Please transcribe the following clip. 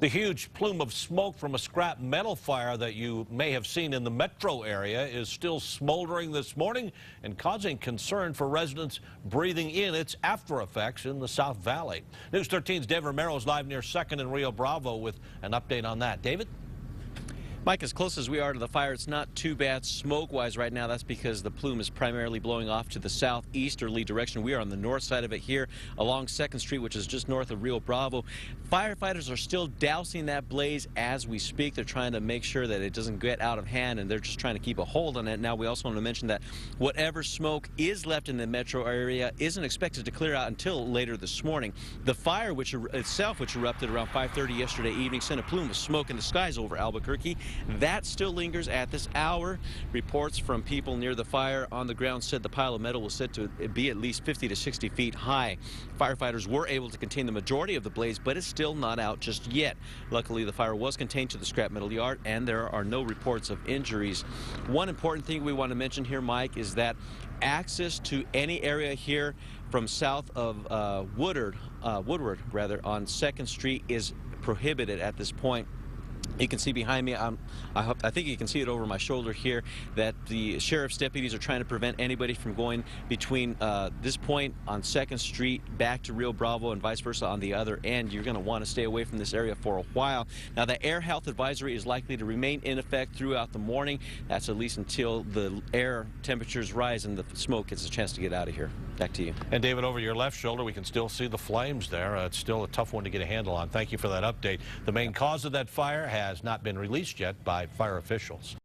The huge plume of smoke from a scrap metal fire that you may have seen in the metro area is still smoldering this morning and causing concern for residents breathing in its after effects in the South Valley. News 13's Dave Romero is live near 2nd and Rio Bravo with an update on that. David? Mike, as close as we are to the fire, it's not too bad smoke-wise right now. That's because the plume is primarily blowing off to the southeasterly direction. We are on the north side of it here along 2nd Street, which is just north of Rio Bravo. Firefighters are still dousing that blaze as we speak. They're trying to make sure that it doesn't get out of hand, and they're just trying to keep a hold on it. Now, we also want to mention that whatever smoke is left in the metro area isn't expected to clear out until later this morning. The fire which erupted around 5:30 yesterday evening, sent a plume of smoke in the skies over Albuquerque. That still lingers at this hour. Reports from people near the fire on the ground said the pile of metal was said to be at least 50 to 60 feet high. Firefighters were able to contain the majority of the blaze, but it's still not out just yet. Luckily, the fire was contained to the scrap metal yard, and there are no reports of injuries. One important thing we want to mention here, Mike, is that access to any area here from south of Woodward on 2nd Street is prohibited at this point. You can see behind me, I think you can see it over my shoulder here, that the sheriff's deputies are trying to prevent anybody from going between this point on 2nd Street back to Rio Bravo and vice versa on the other end. You're going to want to stay away from this area for a while. Now, the air health advisory is likely to remain in effect throughout the morning. That's at least until the air temperatures rise and the smoke gets a chance to get out of here. Back to you. And David, over your left shoulder, we can still see the flames there. It's still a tough one to get a handle on. Thank you for that update. The main cause of that fire has not been released yet by fire officials.